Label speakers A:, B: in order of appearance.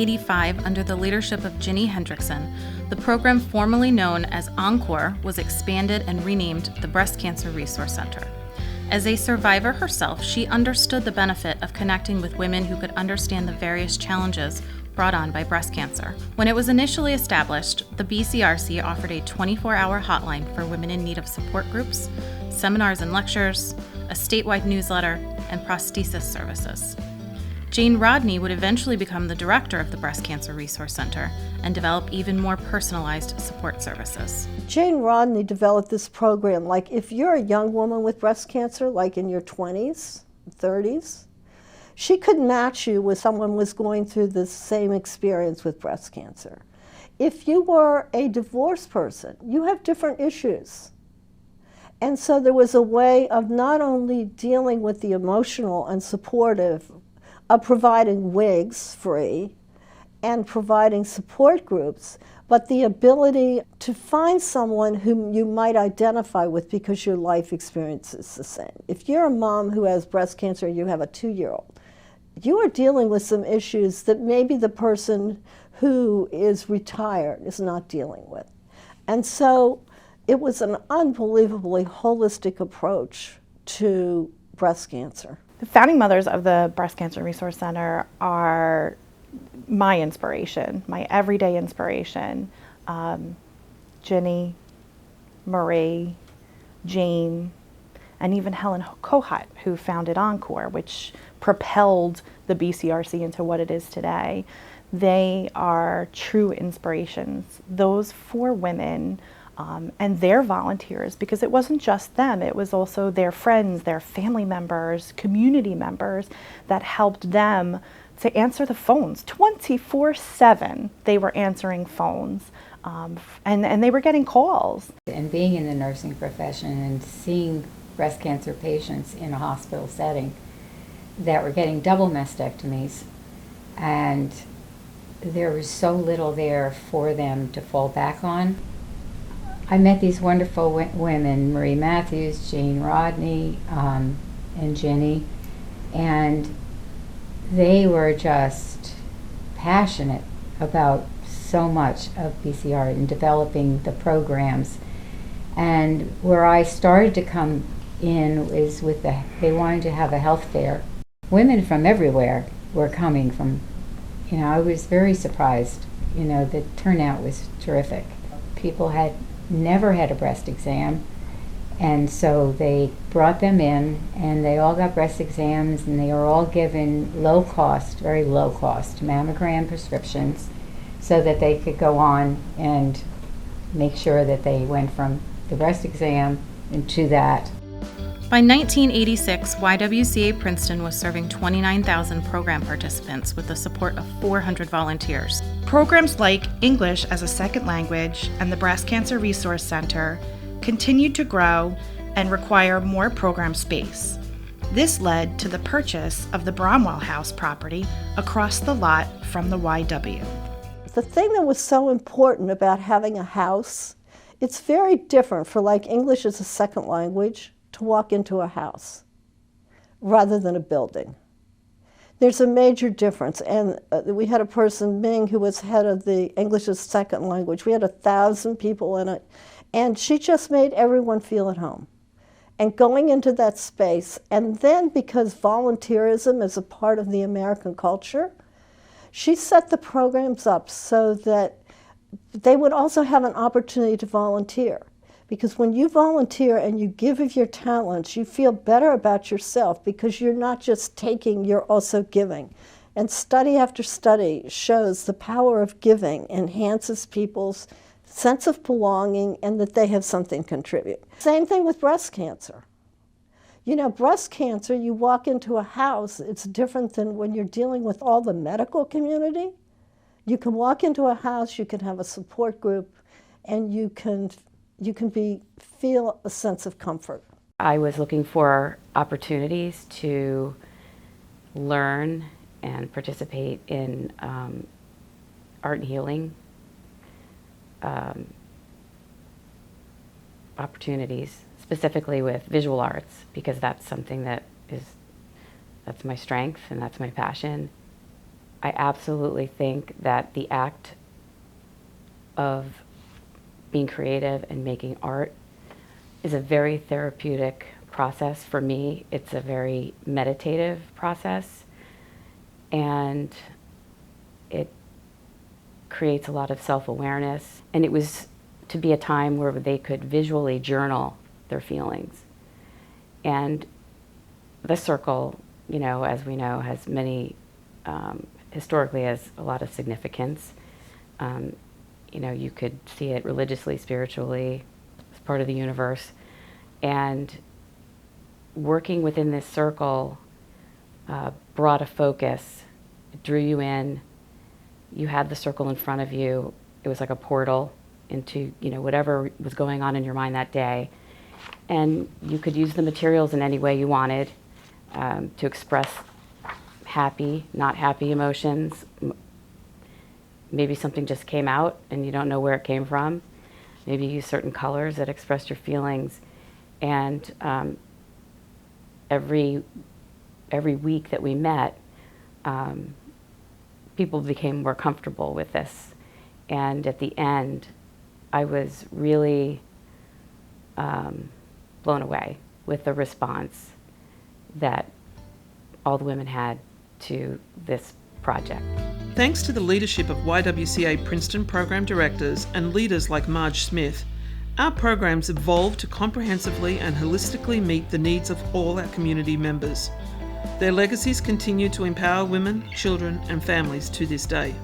A: 1985, under the leadership of Ginny Hendrickson, the program formerly known as Encore was expanded and renamed the Breast Cancer Resource Center. As a survivor herself, she understood the benefit of connecting with women who could understand the various challenges brought on by breast cancer. When it was initially established, the BCRC offered a 24-hour hotline for women in need of support groups, seminars and lectures, a statewide newsletter, and prosthesis services. Jane Rodney would eventually become the director of the Breast Cancer Resource Center and develop even more personalized support services.
B: Jane Rodney developed this program. Like, if you're a young woman with breast cancer, like in your 20s, 30s, she could match you with someone who was going through the same experience with breast cancer. If you were a divorced person, you have different issues. And so there was a way of not only dealing with the emotional and supportive of providing wigs free and providing support groups, but the ability to find someone whom you might identify with because your life experience is the same. If you're a mom who has breast cancer and you have a 2-year-old, you are dealing with some issues that maybe the person who is retired is not dealing with. And so it was an unbelievably holistic approach to breast cancer.
C: The founding mothers of the Breast Cancer Resource Center are my inspiration, my everyday inspiration. Ginny, Marie, Jane, and even Helen Kohut, who founded Encore, which propelled the BCRC into what it is today. They are true inspirations. Those 4 women and their volunteers, because it wasn't just them, it was also their friends, their family members, community members that helped them to answer the phones. 24/7 they were answering phones, and they were getting calls.
D: And being in the nursing profession and seeing breast cancer patients in a hospital setting that were getting double mastectomies, and there was so little there for them to fall back on. I met these wonderful women, Marie Matthews, Jane Rodney, and Ginny, and they were just passionate about so much of BCR and developing the programs. And where I started to come in is with they wanted to have a health fair. Women from everywhere were coming from, I was very surprised. The turnout was terrific. People had never had a breast exam, and so they brought them in and they all got breast exams, and they were all given very low cost mammogram prescriptions so that they could go on and make sure that they went from the breast exam into that.
A: By 1986, YWCA Princeton was serving 29,000 program participants with the support of 400 volunteers.
E: Programs like English as a Second Language and the Breast Cancer Resource Center continued to grow and require more program space. This led to the purchase of the Bromwell House property across the lot from the YW.
B: The thing that was so important about having a house, it's very different for like English as a second language to walk into a house rather than a building. There's a major difference, and we had a person, Ming, who was head of the English as second language. We had 1,000 people in it, and she just made everyone feel at home. And going into that space, and then because volunteerism is a part of the American culture, she set the programs up so that they would also have an opportunity to volunteer. Because when you volunteer and you give of your talents, you feel better about yourself because you're not just taking, you're also giving. And study after study shows the power of giving enhances people's sense of belonging and that they have something to contribute. Same thing with breast cancer. Breast cancer, you walk into a house, it's different than when you're dealing with all the medical community. You can walk into a house, you can have a support group, and you can feel a sense of comfort.
F: I was looking for opportunities to learn and participate in art and healing opportunities, specifically with visual arts, because that's something that's my strength and that's my passion. I absolutely think that the act of being creative and making art is a very therapeutic process for me. It's a very meditative process, and it creates a lot of self-awareness. And it was to be a time where they could visually journal their feelings. And the circle, you know, as we know, has many, historically has a lot of significance. You know, you could see it religiously, spiritually, as part of the universe. And working within this circle brought a focus. It drew you in. You had the circle in front of you. It was like a portal into, you know, whatever was going on in your mind that day. And you could use the materials in any way you wanted to express happy, not happy emotions. Maybe something just came out and you don't know where it came from. Maybe you use certain colors that express your feelings. And every week that we met, people became more comfortable with this. And at the end, I was really blown away with the response that all the women had to this project.
G: Thanks to the leadership of YWCA Princeton program directors and leaders like Marge Smith, our programs evolved to comprehensively and holistically meet the needs of all our community members. Their legacies continue to empower women, children, and families to this day.